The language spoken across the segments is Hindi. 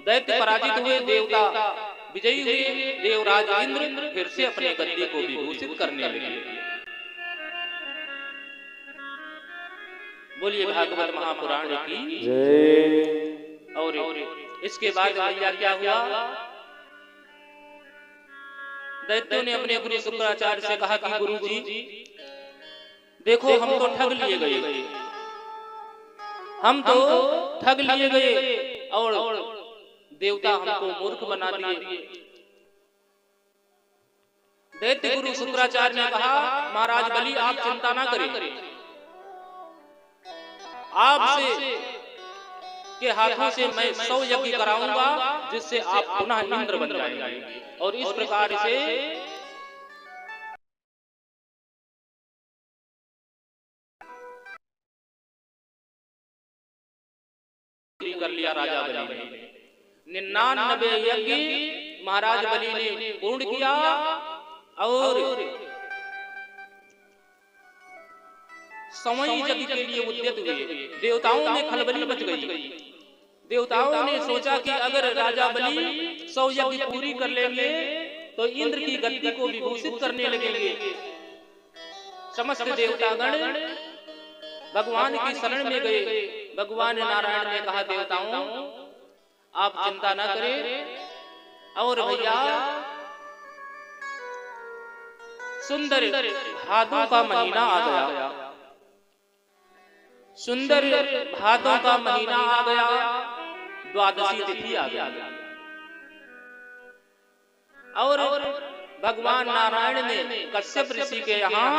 दैत्य पराजित हुए, देवता विजयी हुए। देवराज इंद्र फिर से अपने गद्दी को विभूषित करने लगे। बोलिए भागवत महापुराण की जय। और इसके बाद भैया क्या हुआ, दैत्यों ने अपने गुरु शुक्राचार्य से कहा कि गुरु जी देखो हम तो ठग लिए गए, हम तो ठग लिए गए और देवता हमको मूर्ख बना दिए। दैत्य गुरु शुक्राचार्य ने कहा महाराज बलि आप चिंता ना करें, आपसे के हाथों से मैं 100 यज्ञ कराऊंगा जिससे आप पुनः इंद्र बन जाएंगे। और इस प्रकार से कर लिया राजा बलि ने। 99 यज्ञ महाराज बलि ने पूर्ण किया और समय यज्ञ के लिए उद्यत हुए। देवताओं में खलबली मच गई। देवताओं ने सोचा कि अगर राजा बलि 100 यज्ञ पूरी कर लेंगे तो इंद्र की गद्दी को विभूषित करने लगेंगे। समस्त देवतागण भगवान की शरण में गए। भगवान नारायण ने कहा देवताओं आप चिंता ना करें। और भैया सुंदर भादों का महीना आ गया, सुंदर भादों का महीना आ गया, द्वादशी तिथि आ गया और भगवान नारायण ने कश्यप ऋषि के यहाँ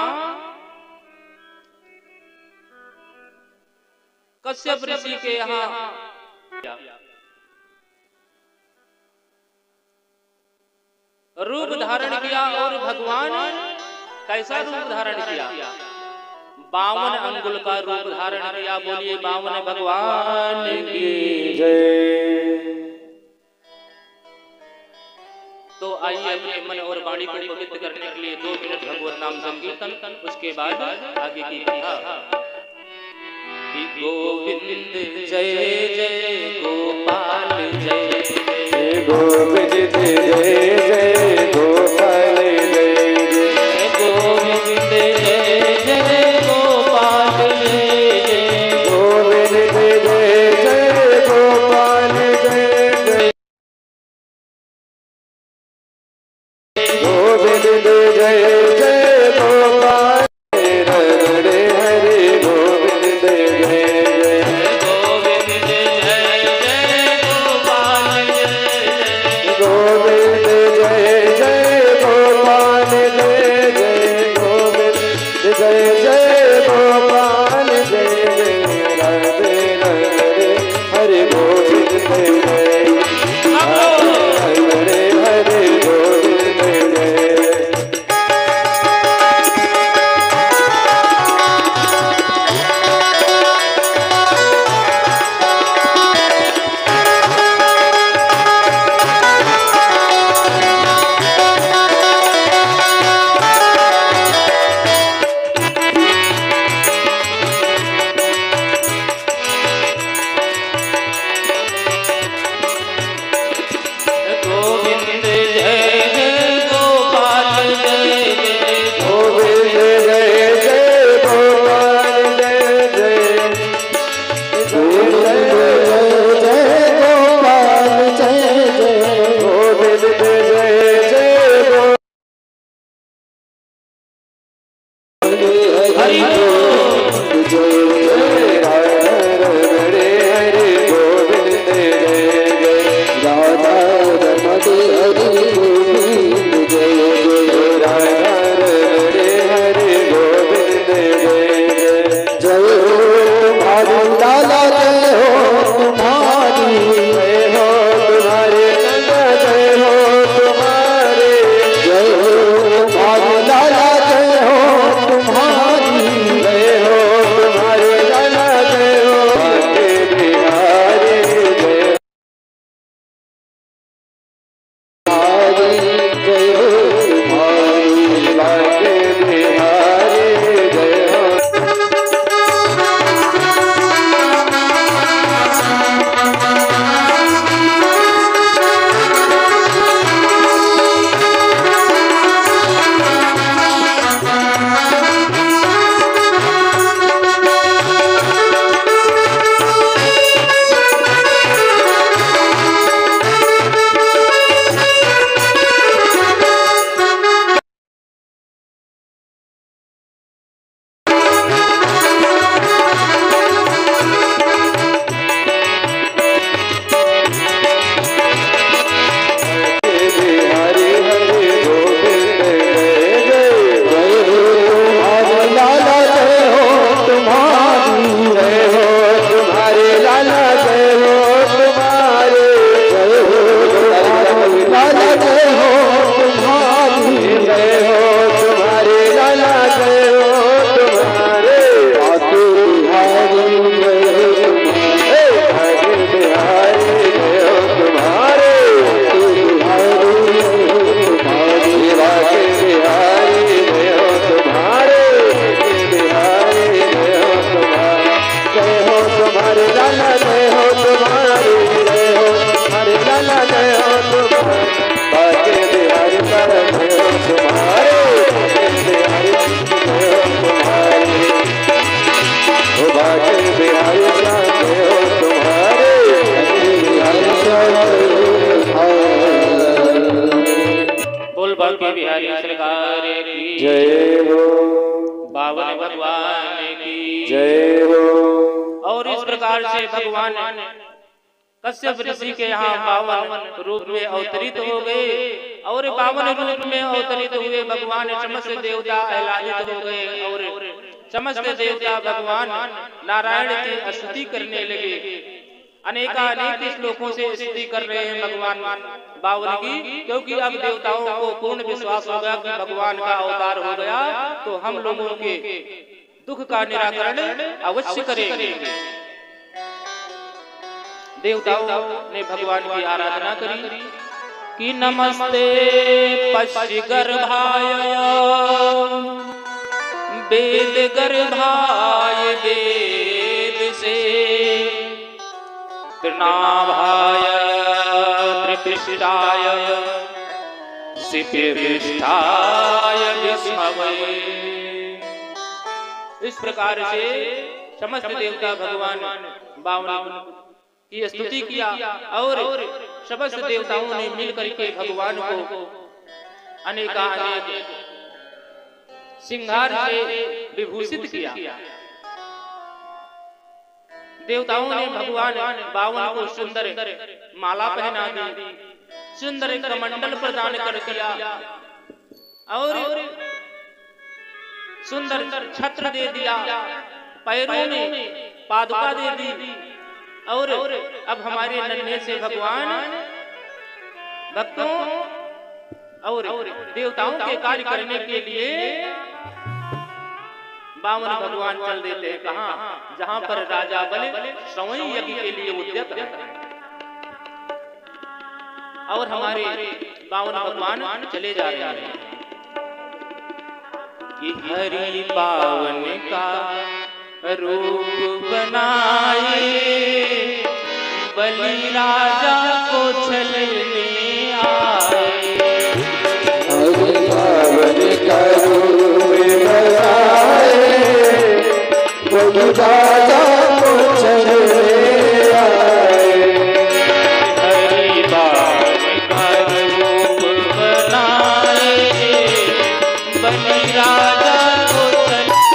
रूप धारण किया। और भगवान कैसा रूप धारण किया, 52 अंगुल का रूप धारण किया। बोलिए 52 भगवान की जय। तो आइए अपने मन और वाणी को पवित्र करने के लिए 2 मिनट भगवत नाम संकीर्तन, उसके बाद आगे की कथा। गोविंद जय जय गोपाल जय जय गोविंद जय जय गोपाल जय जय गोविंद जय जय गोपाल जय जय गोविंद जय जय गोपाल जय जय गोविंद जय जय गोपाल हरे हरे गोविंद जय बांके बिहारी सरकार की जय हो, बावन भगवान की जय हो। और इस प्रकार से भगवान कश्यप ऋषि के यहाँ 52 रूप में अवतरित हो गए और 52 रूप में अवतरित हुए भगवान समस्त देवता आह्लादित हो गए और समस्त देवता भगवान नारायण की स्तुति करने लगे। अनेकानेक श्लोकों से स्तुति कर रहे हैं भगवान 52 की, क्योंकि अब देवताओं को पूर्ण विश्वास होगा कि भगवान का अवतार हो गया तो हम लोगों के दुख का निराकरण अवश्य करेंगे। देवताओं ने भगवान की आराधना करी कि नमस्ते पश्य गर्भाय वेद गर्भाय वेद से तृणाभाय त्रिपिष्टाय सिपिष्टाय विष्णवे। इस प्रकार से समस्त देवता भगवान 52 की स्तुति किया और समस्त देवताओं ने मिलकर के भगवान को अनेकानेक श्रृंगार से विभूषित किया। देवताओं ने भगवान 52 को सुंदर माला पहना दी, सुंदर एक कमंडल प्रदान कर दिया और सुंदर छत्र दे दिया, पैरों में पादुका दे दी। और अब हमारे नन्हे से भगवान भक्तों और देवताओं के कार्य करने के लिए 52 भगवान चल देते हैं। कहाँ? जहाँ पर राजा बलि श्रवण यज्ञ के लिए उद्यत है और हमारे 52 भगवान चले जा रहे हैं। कि हरि पावन का रूप बनाए बलि राजा को छलने आए। हरि पावन का रूप बनाए बलि राजा को छलने आए। हरि पावन का रूप बनाए बलि राजा को छलने।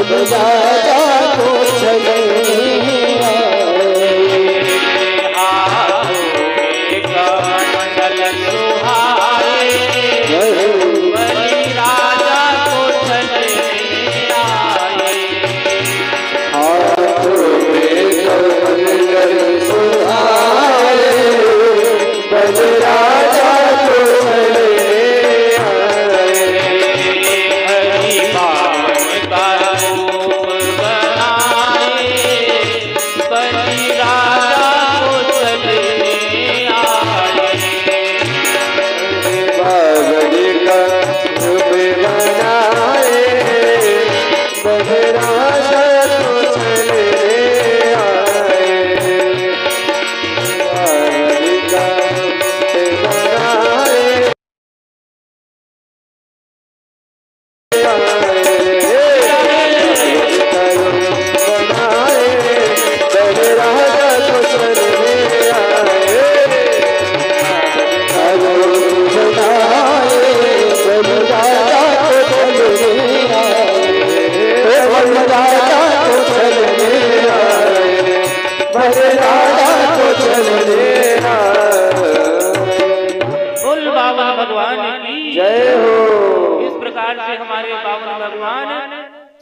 बलि राजा को चले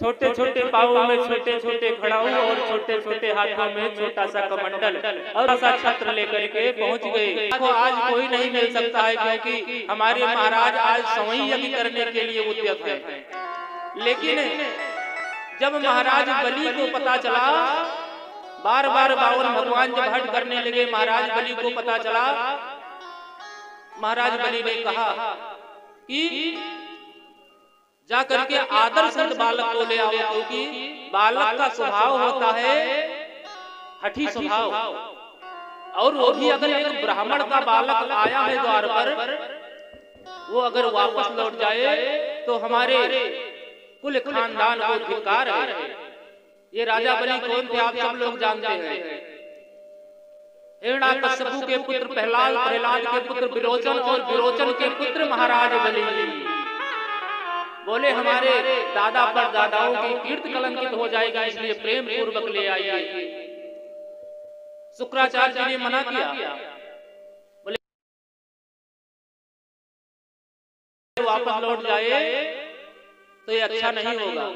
छोटे छोटे पाँवों में छोटे छोटे खड़ाऊ और छोटे छोटे हाथों में छोटा सा कमंडल और सा छत्र लेकर के पहुंच गए। आज कोई नहीं मिल सकता है क्योंकि हमारे महाराज आज संवई यज्ञ करने के लिए उद्यत है। लेकिन जब महाराज बलि को पता चला, बार बार बावन भगवान जब हट करने लगे, महाराज बलि को पता चला, महाराज बलि ने कहा कि जा करके आदर संत बालक को ले आओ, क्योंकि बालक का स्वभाव होता है हठी स्वभाव, और वो भी अगर एक ब्राह्मण का बालक आया है द्वार पर, वो अगर वापस लौट जाए तो हमारे कुल खानदान को धिक्कार है। ये राजा बलि कौन थे आप सब लोग जानते हैं। हिरण्याकश्यपु के पुत्र प्रहलाद, प्रहलाद के पुत्र विरोचन और विरोचन के पुत्र महाराज बलि। बोले हमारे दादा पर दादाओं की कीर्ति कलंकित हो जाएगा, इसलिए प्रेम पूर्वक ले आइए। शुक्राचार्य जी ने मना किया, बोले वापस लौट जाए तो ये अच्छा नहीं होगा।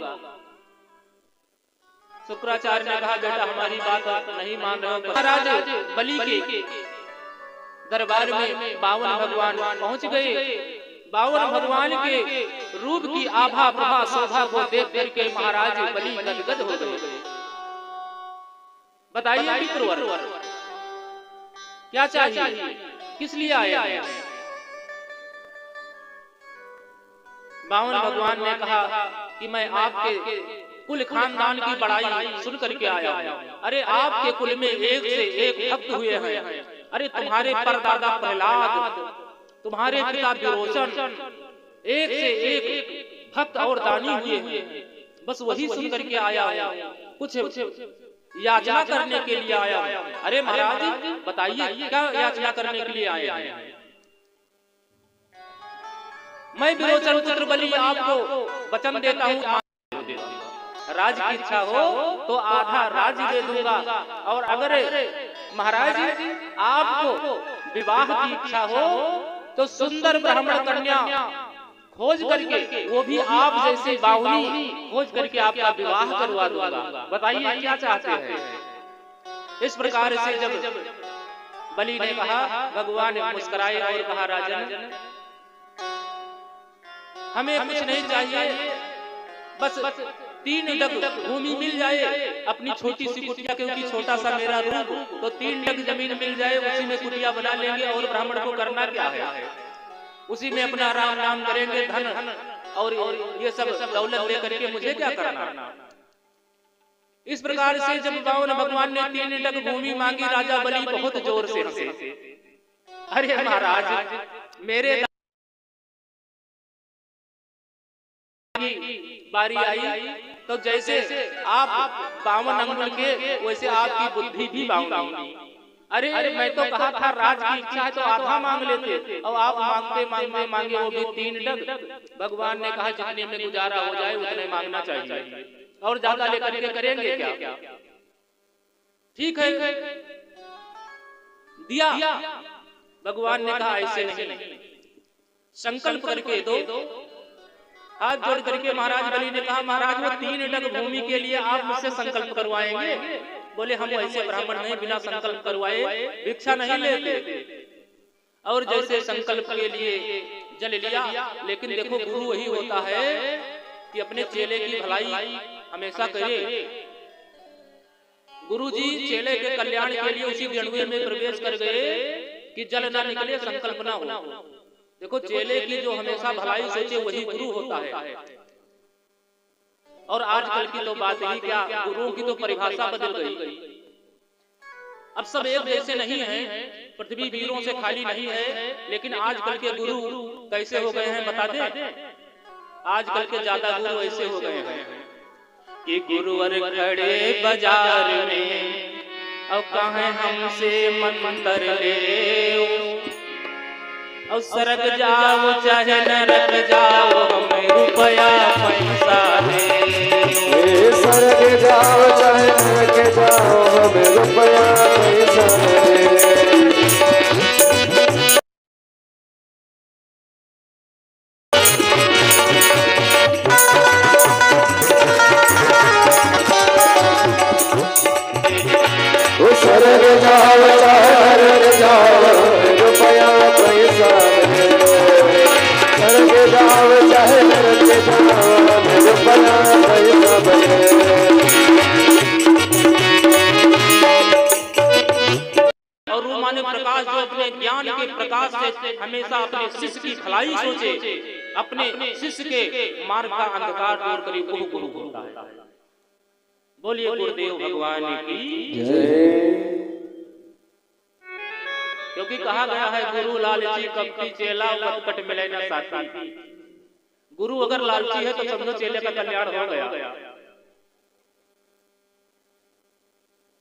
शुक्राचार्य ने कहा बेटा हमारी बात नहीं मान रहे हो। महाराज बलि के दरबार में बावन भगवान पहुंच गए। बावन भगवान के रूप की आभा प्रभा शोभा को देख करके महाराज बलि गदगद हो गए। बताइए पितृवर क्या चाहिए, किस लिए आया है। बावन भगवान ने कहा कि मैं आपके कुल खानदान की बड़ाई सुन करके आया हूं। अरे आपके कुल में एक से एक भक्त हुए हैं। अरे तुम्हारे परदादा प्रहलाद, तुम्हारे पिता विरोचन एक से एक भक्त और दानी हुए हैं। बस वही सुन करके आया हूं, कुछ याचना करने के लिए आया हूं। अरे महाराज बताइए क्या याचना करने के लिए आया है। मैं विरोचन पुत्र बलि आपको वचन देता हूँ, राज की इच्छा हो तो आधा राज दे दूंगा, और अगर महाराज आपको विवाह की इच्छा हो तो सुंदर ब्राह्मण कन्या खोज करके, वो भी आप जैसी बाहुनी खोज करके आपका विवाह करवा दूंगा। बताइए क्या चाहते हैं। इस प्रकार से जब बलि ने कहा, भगवान मुस्कुराए और कहा राजन हमें कुछ नहीं चाहिए, बस 3 डग भूमि मिल जाए, अपनी छोटी सी कुटिया, क्योंकि छोटा सा मेरा रूप, तो 3 डग जमीन मिल जाए, उसी में कुटिया बना लेंगे। और ब्राह्मण को करना क्या है, उसी में अपना राम नाम करेंगे, धन और ये सब दौलत लेकर के मुझे क्या करना। इस प्रकार से जब बावन भगवान ने 3 डग भूमि मांगी, राजा बलि बहुत जोर से हंसे। अरे महाराज मेरे बारी आई तो जैसे आप 52 अंगुल के, वैसे आपकी बुद्धि भी 52। अरे मैं तो कहा था राज की इच्छा है तो आधा मांग लेते, और आप मांगते मांगते मांगे वो भी 3 डग। भगवान ने कहा जितने में गुजारा हो जाए उतने मांगना चाहिए। और ज्यादा लेकर के करेंगे क्या? ठीक है, दिया। भगवान ने कहा ऐसे नहीं, संकल्प करके दो। हाथ जोड़ करके महाराज बलि ने कहा, महाराज वो 3 डग भूमि के लिए आप मुझसे संकल्प करवाएंगे? बोले हम ऐसे ब्राह्मण नहीं, बिना संकल्प करवाए भिक्षा नहीं लेते। और जैसे संकल्प के लिए जल लिया। लेकिन देखो गुरु वही होता है कि अपने चेले की भलाई हमेशा करे। गुरु जी चेले के कल्याण के लिए उसी गणवे में प्रवेश कर गए कि जल ना निकले, संकल्प ना हो। देखो चेले की जो हमेशा भलाई सोचे वही गुरु होता है। और आजकल की तो बात ही क्या, गुरुओं की तो परिभाषा बदल गई। अब सब एक जैसे नहीं है, पृथ्वी वीरों से खाली नहीं है। लेकिन आजकल के गुरु कैसे हो गए हैं बता दे? आजकल के ज्यादा गुरु ऐसे हो गए हैं कि गुरुवर खड़े बाजार में, अब कहें हमसे मंतर ले, और सरक जाओ चाहे नरक जाओ, हमें रुपया पैसा दे। सरक जाओ चाहे नरक जाओ, हमें रुपया पैसा दे। सरक जाओ चाहे नरक जाओ, रुपया पैसा दे। सरक जाओ चाहे नरक जाओ, रुपया पैसा दे। और रूमानी प्रकाश जो अपने ज्ञान के प्रकाश से हमेशा अपने शिष्य की भलाई सोचे, अपने शिष्य के मार्ग का अंधकार दूर करे, गुरु गुरु होता है। बोलिए गुरुदेव भगवान की जय। क्योंकि कहा गया है गुरु लालची कपटी चेला कट मिले न साथी। गुरु अगर लालची है तो समझो चेले का कल्याण हो गया।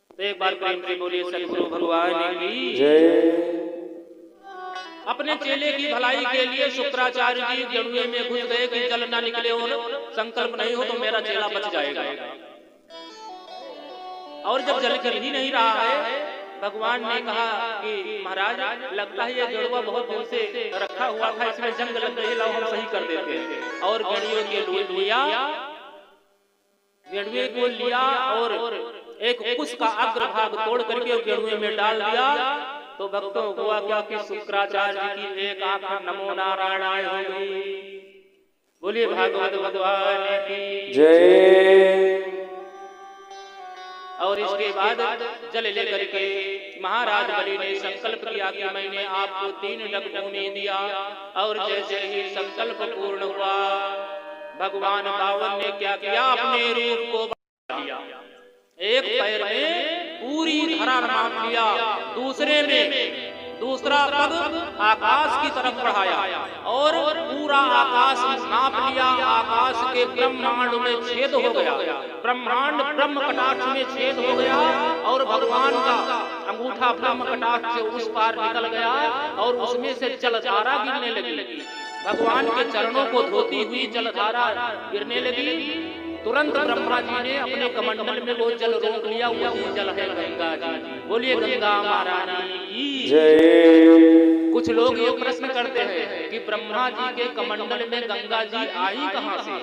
तो एक बार प्रेम से बोलिए सद्गुरु भगवान की जय। अपने चेले की भलाई के लिए शुक्राचार्य जी जड़ुए में घुस गए कि जल ना निकले और संकल्प नहीं हो तो मेरा चेला बच जाएगा। और जब जल चल ही नहीं रहा है, भगवान ने कहा कि महाराज लगता है ये जड़ुआ बहुत दिन से रखा हुआ था, इसमें जंग लग गई, लाओ हम सही कर देते हैं। और गड़ियों के गड़ुए को लिया और एक कुश का अग्रभाग तोड़ करके गड़ुए में डाल दिया। तो भक्तों हुआ क्या कि शुक्राचार्य जी की एक आंख नमो नारायण हो गई। बोलिए भागवत भगवान की जय। और इसके बाद जल लेकर के महाराज बलि ने संकल्प किया कि मैंने आपको 3 डग भूमि दिया। और जैसे ही संकल्प पूर्ण हुआ, भगवान बावन ने क्या किया, अपने रूप को बढ़ा दिया। एक पैर में पूरी धरा नाप लिया, दूसरे में दूसरा पग आकाश की तरफ बढ़ाया और पूरा आकाश नाप लिया। आकाश के ब्रह्मांड में छेद हो गया, ब्रह्मांड ब्रह्म कटाक्ष में छेद हो गया और भगवान का अंगूठा ब्रह्म कटाक्ष से उस पार निकल गया और उसमें से जलधारा गिरने लगी। भगवान के चरणों को धोती हुई जलधारा गिरने लगी। तुरंत ब्रह्मा जी ने अपने कमंडल में वो जल रोक लिया, वही जल है गंगा जी। बोलिए गंगा महारानी की जय। कुछ लोग ये प्रश्न करते हैं कि ब्रह्मा जी के कमंडल में गंगा जी आई कहां से?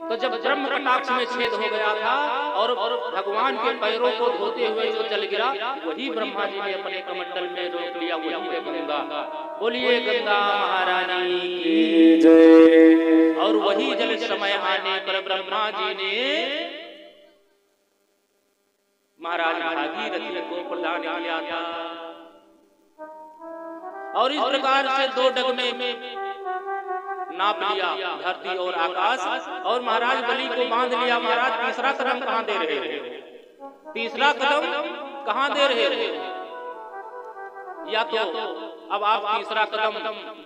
तो जब ब्रह्म कटाक्ष में छेद हो गया था और भगवान के पैरों को धोते हुए जो जल गिरा, वही ब्रह्मा जी ने अपने कमंडल में रोक लिया, वही है गंगा। बोलिए गंगा महारानी की जय। और वही जल समय आने पर ब्रह्मा जी ने महाराज भागीरथी को प्रदान किया था। और इस प्रकार से 2 डग में नाप लिया धरती और आकाश और महाराज बलि को बांध लिया। महाराज तीसरा कदम कहां दे रहे हो? तीसरा कदम कहां दे रहे हो? या तो अब आप तीसरा कदम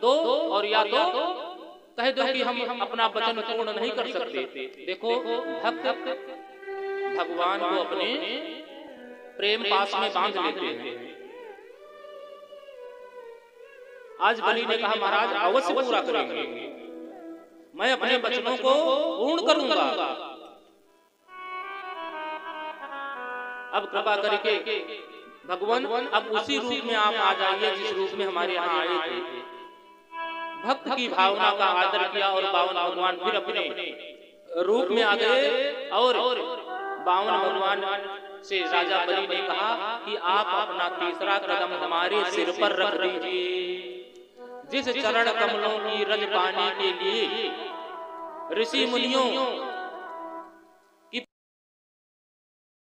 दो और या तो कह दो कि हम अपना वचन पूर्ण नहीं कर सकते। देखो भक्त भगवान को अपने प्रेम पास में बांध लेते हैं। आज बलि ने कहा महाराज अवश्य पूरा करेंगे, मैं अपने वचनों को पूर्ण करूंगा। अब कृपा करके भगवान अब उसी रूप में आप आ जाइए जिस रूप में हमारे यहाँ आए थे। भक्त की भावना का आदर किया और 52 भगवान फिर अपने रूप में आ गए और 52 भगवान से राजा बलि ने कहा कि आप अपना तीसरा कदम हमारे सिर पर रख दीजिए। जिस चरण कमलों की रज पाने के लिए ऋषि मुनियों की,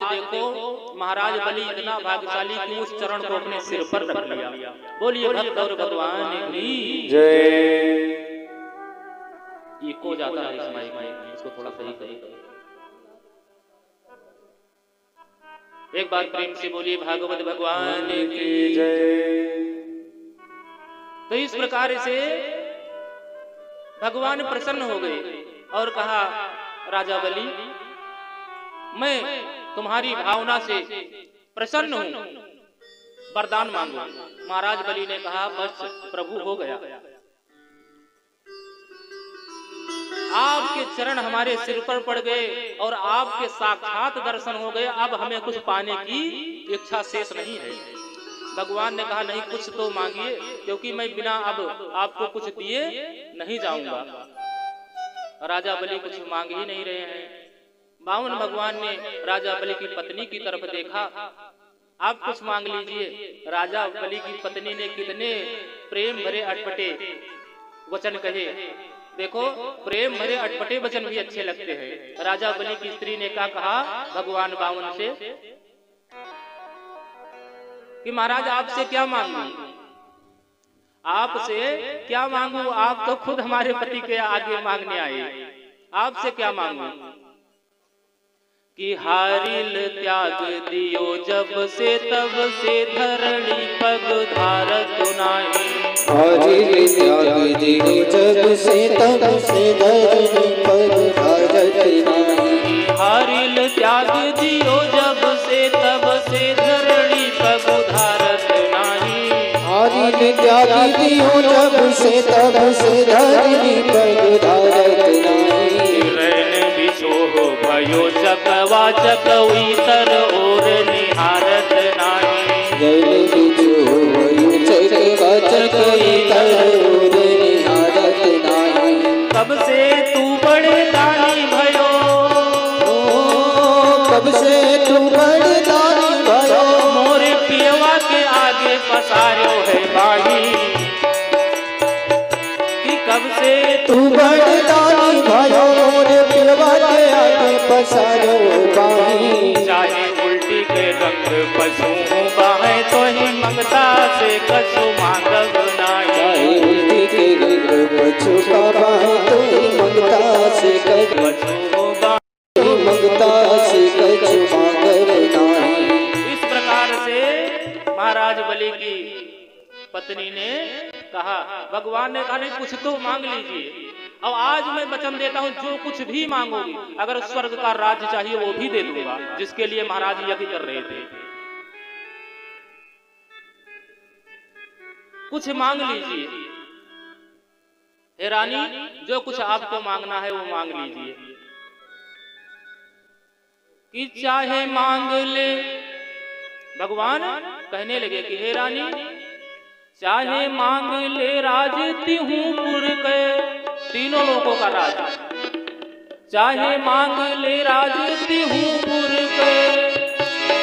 देखो महाराज बलि इतना भाग्यशाली कि उस चरण को अपने सिर पर रख लिया। बोलिए भक्त और भगवान की जय। इको जाता है इस माइक में, इसको थोड़ा सही करिए। एक बार प्रेम से बोलिए भागवत भगवान की जय। तो इस प्रकार से भगवान प्रसन्न हो गए और कहा राजा बलि मैं तुम्हारी भावना से प्रसन्न हूं, वरदान मांगो। महाराज बलि ने कहा बस प्रभु हो गया, आपके चरण हमारे सिर पर पड़ गए और आपके साक्षात दर्शन हो गए, अब हमें कुछ पाने की इच्छा शेष नहीं है। भगवान ने कहा नहीं कुछ तो मांगिए, क्योंकि मैं बिना अब आपको कुछ दिए नहीं जाऊंगा। राजा बलि कुछ मांग ही नहीं रहे हैं। 52 भगवान ने राजा बलि की पत्नी की तरफ देखा, आप कुछ मांग लीजिए। राजा बलि की पत्नी ने कितने प्रेम भरे अटपटे वचन कहे। देखो प्रेम भरे अटपटे वचन भी अच्छे लगते हैं। राजा बलि की स्त्री ने क्या कहा भगवान 52 से कि महाराज आपसे क्या मांगू, आपसे क्या मांगू, आप तो खुद हमारे पति के आगे मांगने आए, आपसे क्या मांगू कि हारिल त्याग दियो जब से तब से धरणी पग धारत नाही। हारिल त्याग दियो जब से तब से धरणी पग धारत नाही। हारिल त्याग दियो जब से तब से धरणी पग धारत नाही। हारिल त्याग दियो जब से तब से धरणी पग धारत नाही। भयो चकवाचक उतर और निहारत नाही। जल बिछो भयो चकवाचक उतर और निहारत नाही। कब से तू बड़े दानी भयो, कब से तू बड़े दानी भयो। मोरे पियवा के आगे पसारो है बाही, कि कब से तू बड़े दानी भयो। मोरे पियवा के आगे पसारो बाही। चाहे उल्टी के रंग पशु बाहे तो ही मंगता से कछु मांगब नाही। चाहे उल्टी के रंग पशु का बाहे तो ही मंगता से कछु मंगता से कछु मांगब नाही। इस प्रकार से महाराज बलि की पत्नी ने कहा, भगवान ने कहा नहीं कुछ तो मांग लीजिए। अब आज मैं वचन देता हूं जो कुछ भी मांगोगी, अगर स्वर्ग का राज्य चाहिए वो भी दे दूंगा, जिसके लिए महाराज यज्ञ कर रहे थे। कुछ मांग लीजिए हे रानी, जो कुछ आपको मांगना है वो मांग लीजिए। कि चाहे मांग ले, भगवान कहने लगे कि हे रानी चाहे मांग ले राज तिहूपुर के, तीनों लोगों का राज, चाहे मांग ले राज तिहूपुर के,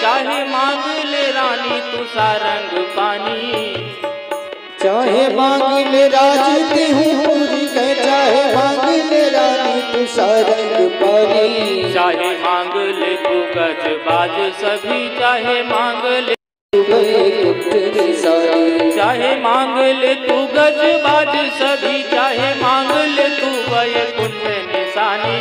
चाहे मांग ले रानी तू सारंग पानी। चाहे मांग ले राज तिहूपुर के, चाहे मांग ले रानी तू सारंग पानी। चाहे मांग ले तू गजबाज सभी, चाहे मांग ले चाहे मांग ले तू गजबाज सभी, चाहे मांग ले तू वैकुंठ निशानी।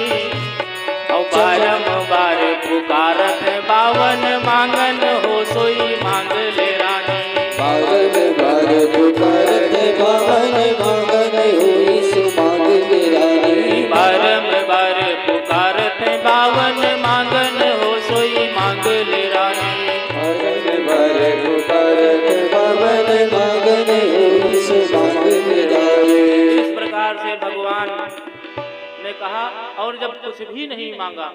और बारंबार पुकारत 52 मांगन हो सोई मांग ले रानी। बारंबार पुकारत 52 मांगन होई सो मांग ले रानी। बारंबार पुकारत 52 मांगन हो सोई मांग ले रानी। बारंबार पुकारत 52 मांगन होई सो मांग ले रानी। इस प्रकार से भगवान ने कहा, और जब कुछ भी नहीं मांगा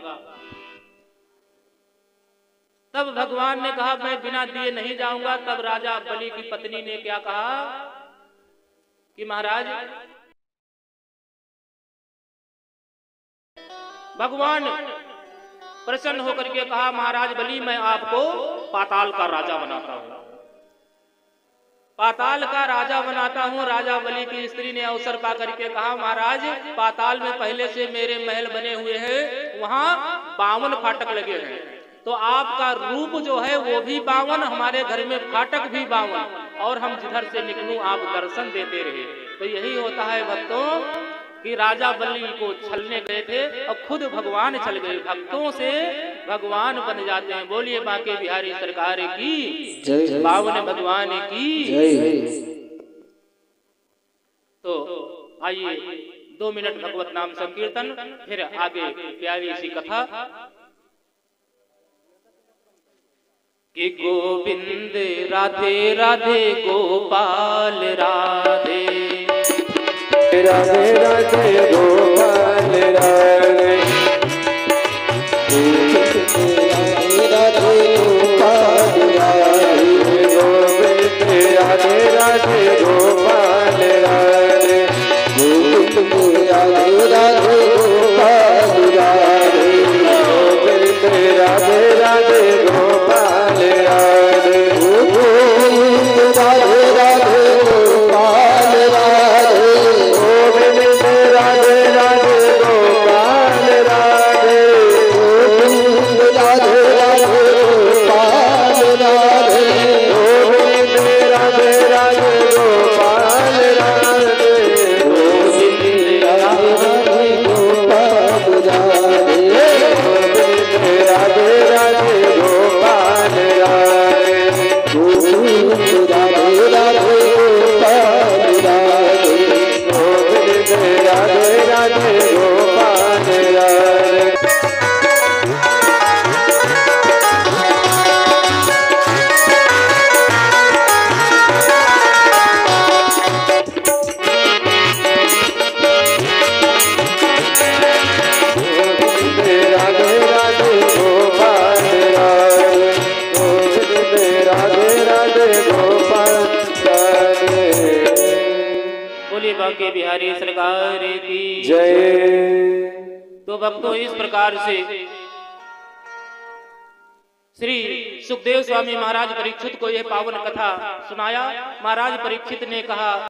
तब भगवान ने कहा मैं बिना दिए नहीं जाऊंगा। तब राजा बलि की पत्नी ने क्या कहा कि महाराज, भगवान प्रसन्न होकर के कहा महाराज बलि मैं आपको पाताल का राजा बनाता हूं, पाताल का राजा बनाता हूं। राजा बलि की स्त्री ने अवसर पा करके कहा महाराज पाताल में पहले से मेरे महल बने हुए हैं, वहां 52 फाटक लगे हैं, तो आपका रूप जो है वो भी 52, हमारे घर में फाटक भी 52, और हम जिधर से निकलूं आप दर्शन देते रहे। तो यही होता है भक्तों कि राजा बलि को छलने गए थे और खुद भगवान छल गए। भक्तों से भगवान बन जाते हैं। बोलिए बांके बिहारी सरकार की जय, बावन भगवान की जय। तो आइए 2 मिनट भगवत नाम संकीर्तन, फिर आगे प्यारी सी कथा कि गोविंद राधे राधे गोपाल राधे, राधे राधे गोपाल राधे, राधे राधे गोपाल राधे, गोविंद राधे राधे गोपाल राधे, गोविंद राधे राधे गोपाल राधे, गोविंद राधे राधे गोपाल राधे, गोविंद राधे राधे गोपाल राधे, गोविंद राधे राधे गोपाल राधे, गोविंद राधे राधे गोपाल राधे, गोविंद राधे राधे गोपाल राधे, गोविंद राधे राधे गोपाल राधे, गोविंद राधे राधे गोपाल राधे, गोविंद राधे राधे गोपाल राधे, गोविंद राधे राधे गोपाल राधे। गोविंद राधे राधे गोपाल राधे, गोविंद राधे राधे गोपाल राधे। बोलिए बांके बिहारी सरकार की जय। तो भक्तों इस प्रकार से श्री सुखदेव स्वामी महाराज परीक्षित को यह पावन कथा सुनाया। महाराज परीक्षित ने कहा